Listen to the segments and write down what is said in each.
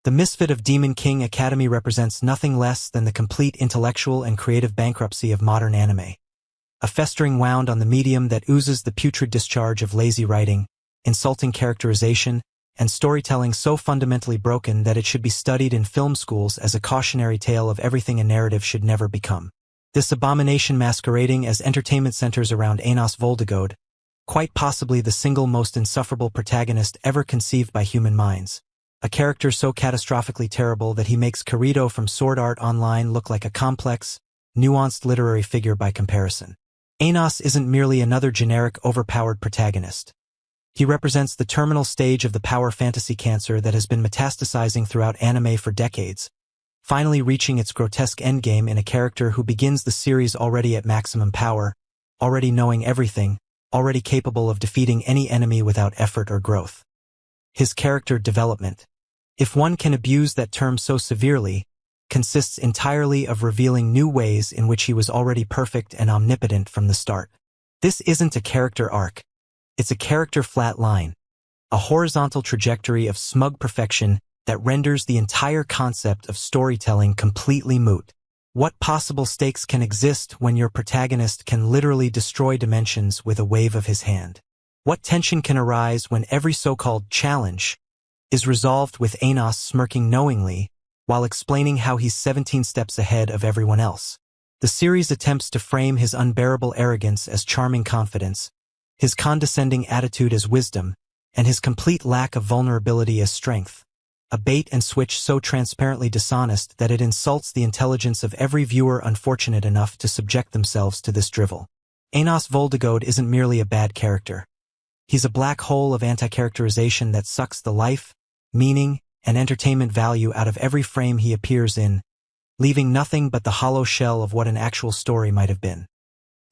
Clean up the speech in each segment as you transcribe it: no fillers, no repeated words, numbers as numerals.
The Misfit of Demon King Academy represents nothing less than the complete intellectual and creative bankruptcy of modern anime. A festering wound on the medium that oozes the putrid discharge of lazy writing, insulting characterization, and storytelling so fundamentally broken that it should be studied in film schools as a cautionary tale of everything a narrative should never become. This abomination masquerading as entertainment centers around Anos Voldigoad, quite possibly the single most insufferable protagonist ever conceived by human minds. A character so catastrophically terrible that he makes Kirito from Sword Art Online look like a complex, nuanced literary figure by comparison. Anos isn't merely another generic overpowered protagonist. He represents the terminal stage of the power fantasy cancer that has been metastasizing throughout anime for decades, finally reaching its grotesque endgame in a character who begins the series already at maximum power, already knowing everything, already capable of defeating any enemy without effort or growth. His character development, if one can abuse that term so severely, consists entirely of revealing new ways in which he was already perfect and omnipotent from the start. This isn't a character arc. It's a character flat line, a horizontal trajectory of smug perfection that renders the entire concept of storytelling completely moot. What possible stakes can exist when your protagonist can literally destroy dimensions with a wave of his hand? What tension can arise when every so-called challenge is resolved with Anos smirking knowingly while explaining how he's 17 steps ahead of everyone else? The series attempts to frame his unbearable arrogance as charming confidence, his condescending attitude as wisdom, and his complete lack of vulnerability as strength. A bait-and-switch so transparently dishonest that it insults the intelligence of every viewer unfortunate enough to subject themselves to this drivel. Anos Voldigoad isn't merely a bad character. He's a black hole of anti-characterization that sucks the life, meaning, and entertainment value out of every frame he appears in, leaving nothing but the hollow shell of what an actual story might have been.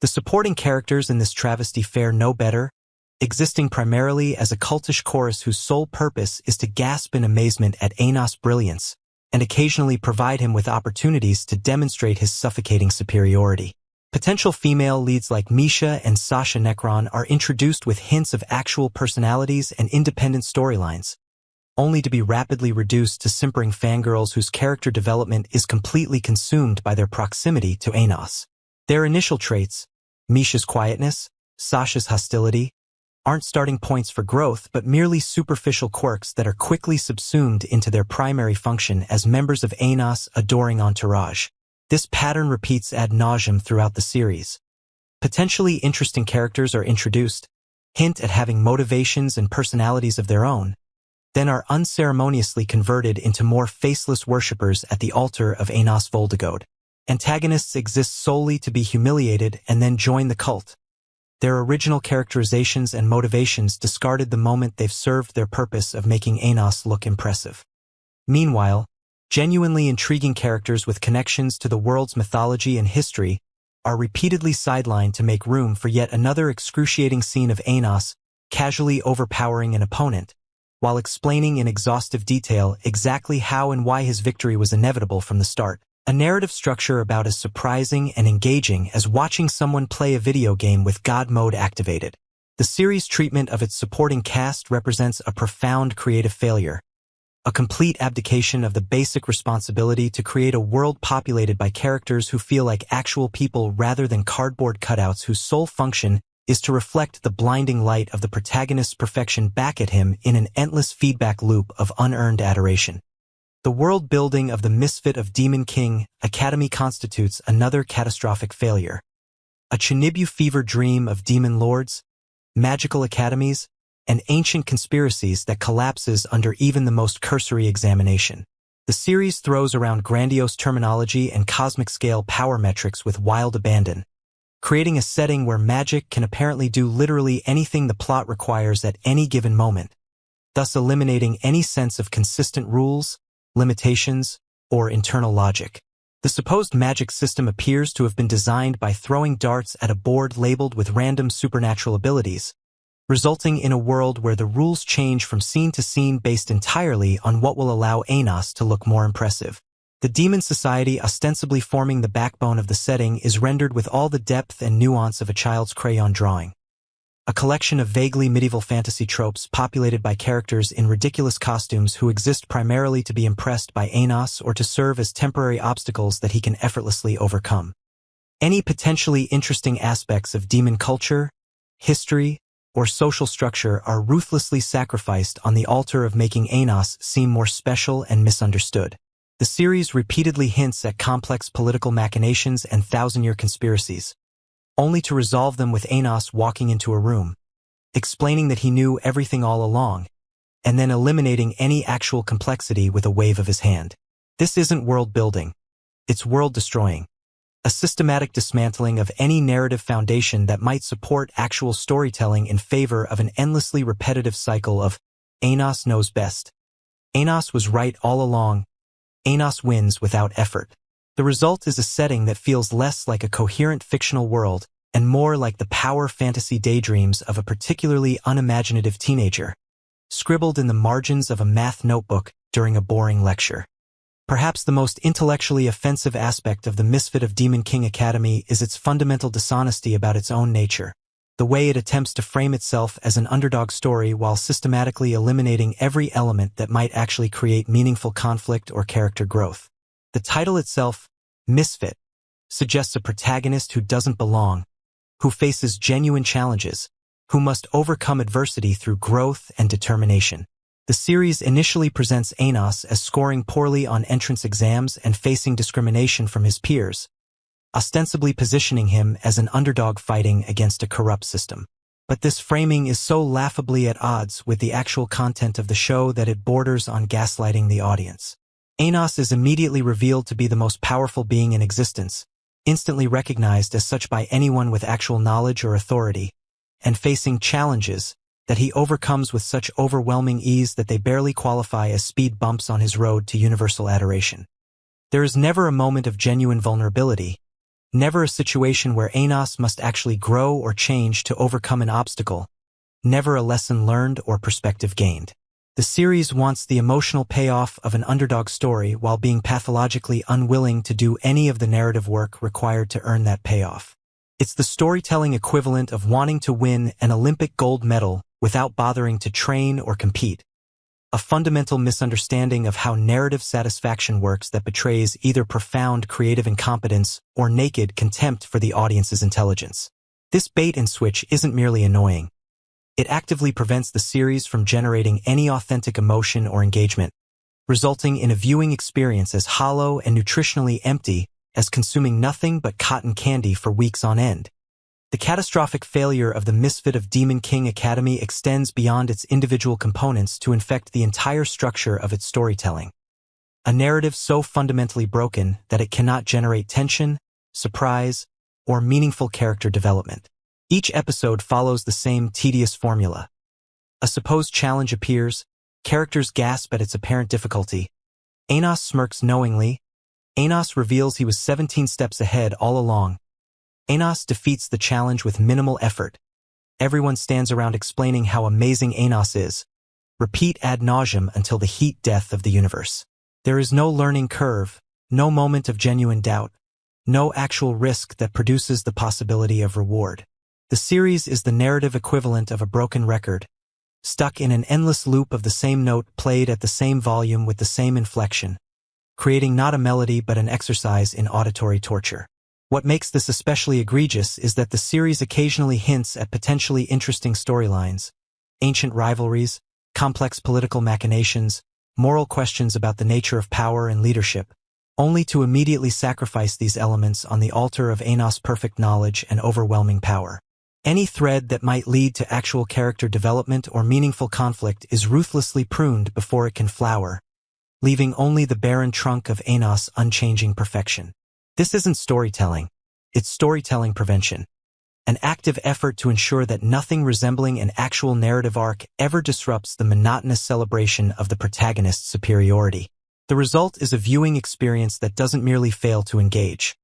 The supporting characters in this travesty fare no better, existing primarily as a cultish chorus whose sole purpose is to gasp in amazement at Anos' brilliance, and occasionally provide him with opportunities to demonstrate his suffocating superiority. Potential female leads like Misha and Sasha Necron are introduced with hints of actual personalities and independent storylines, only to be rapidly reduced to simpering fangirls whose character development is completely consumed by their proximity to Anos. Their initial traits, Misha's quietness, Sasha's hostility, aren't starting points for growth but merely superficial quirks that are quickly subsumed into their primary function as members of Anos' adoring entourage. This pattern repeats ad nauseum throughout the series. Potentially interesting characters are introduced, hint at having motivations and personalities of their own, then are unceremoniously converted into more faceless worshippers at the altar of Anos Voldigoad. Antagonists exist solely to be humiliated and then join the cult. Their original characterizations and motivations discarded the moment they've served their purpose of making Anos look impressive. Meanwhile, genuinely intriguing characters with connections to the world's mythology and history are repeatedly sidelined to make room for yet another excruciating scene of Anos casually overpowering an opponent, while explaining in exhaustive detail exactly how and why his victory was inevitable from the start. A narrative structure about as surprising and engaging as watching someone play a video game with God mode activated. The series' treatment of its supporting cast represents a profound creative failure, a complete abdication of the basic responsibility to create a world populated by characters who feel like actual people rather than cardboard cutouts whose sole function is to reflect the blinding light of the protagonist's perfection back at him in an endless feedback loop of unearned adoration. The world-building of the Misfit of Demon King Academy constitutes another catastrophic failure. A Chinibu fever dream of demon lords, magical academies, and ancient conspiracies that collapses under even the most cursory examination. The series throws around grandiose terminology and cosmic-scale power metrics with wild abandon, creating a setting where magic can apparently do literally anything the plot requires at any given moment, thus eliminating any sense of consistent rules, limitations, or internal logic. The supposed magic system appears to have been designed by throwing darts at a board labeled with random supernatural abilities, resulting in a world where the rules change from scene to scene based entirely on what will allow Anos to look more impressive. The demon society ostensibly forming the backbone of the setting is rendered with all the depth and nuance of a child's crayon drawing. a collection of vaguely medieval fantasy tropes populated by characters in ridiculous costumes who exist primarily to be impressed by Anos or to serve as temporary obstacles that he can effortlessly overcome. Any potentially interesting aspects of demon culture, history, or social structure are ruthlessly sacrificed on the altar of making Anos seem more special and misunderstood. The series repeatedly hints at complex political machinations and thousand-year conspiracies, only to resolve them with Anos walking into a room, explaining that he knew everything all along, and then eliminating any actual complexity with a wave of his hand. This isn't world-building. It's world-destroying. A systematic dismantling of any narrative foundation that might support actual storytelling in favor of an endlessly repetitive cycle of Anos knows best. Anos was right all along. Anos wins without effort. The result is a setting that feels less like a coherent fictional world and more like the power fantasy daydreams of a particularly unimaginative teenager, scribbled in the margins of a math notebook during a boring lecture. Perhaps the most intellectually offensive aspect of the Misfit of Demon King Academy is its fundamental dishonesty about its own nature, the way it attempts to frame itself as an underdog story while systematically eliminating every element that might actually create meaningful conflict or character growth. The title itself, Misfit, suggests a protagonist who doesn't belong, who faces genuine challenges, who must overcome adversity through growth and determination. The series initially presents Anos as scoring poorly on entrance exams and facing discrimination from his peers, ostensibly positioning him as an underdog fighting against a corrupt system. But this framing is so laughably at odds with the actual content of the show that it borders on gaslighting the audience. Anos is immediately revealed to be the most powerful being in existence, instantly recognized as such by anyone with actual knowledge or authority, and facing challenges that he overcomes with such overwhelming ease that they barely qualify as speed bumps on his road to universal adoration. There is never a moment of genuine vulnerability, never a situation where Anos must actually grow or change to overcome an obstacle, never a lesson learned or perspective gained. The series wants the emotional payoff of an underdog story while being pathologically unwilling to do any of the narrative work required to earn that payoff. It's the storytelling equivalent of wanting to win an Olympic gold medal without bothering to train or compete. A fundamental misunderstanding of how narrative satisfaction works that betrays either profound creative incompetence or naked contempt for the audience's intelligence. This bait and switch isn't merely annoying. It actively prevents the series from generating any authentic emotion or engagement, resulting in a viewing experience as hollow and nutritionally empty as consuming nothing but cotton candy for weeks on end. The catastrophic failure of the Misfit of Demon King Academy extends beyond its individual components to infect the entire structure of its storytelling. A narrative so fundamentally broken that it cannot generate tension, surprise, or meaningful character development. Each episode follows the same tedious formula. A supposed challenge appears, characters gasp at its apparent difficulty. Anos smirks knowingly. Anos reveals he was 17 steps ahead all along. Anos defeats the challenge with minimal effort. Everyone stands around explaining how amazing Anos is. Repeat ad nauseum until the heat death of the universe. There is no learning curve, no moment of genuine doubt, no actual risk that produces the possibility of reward. The series is the narrative equivalent of a broken record, stuck in an endless loop of the same note played at the same volume with the same inflection, creating not a melody but an exercise in auditory torture. What makes this especially egregious is that the series occasionally hints at potentially interesting storylines, ancient rivalries, complex political machinations, moral questions about the nature of power and leadership, only to immediately sacrifice these elements on the altar of Anos' perfect knowledge and overwhelming power. Any thread that might lead to actual character development or meaningful conflict is ruthlessly pruned before it can flower, leaving only the barren trunk of Anos' unchanging perfection. This isn't storytelling, it's storytelling prevention. An active effort to ensure that nothing resembling an actual narrative arc ever disrupts the monotonous celebration of the protagonist's superiority. The result is a viewing experience that doesn't merely fail to engage.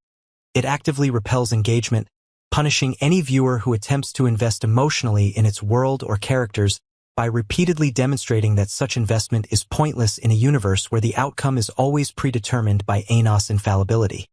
It actively repels engagement, punishing any viewer who attempts to invest emotionally in its world or characters by repeatedly demonstrating that such investment is pointless in a universe where the outcome is always predetermined by Anos' infallibility.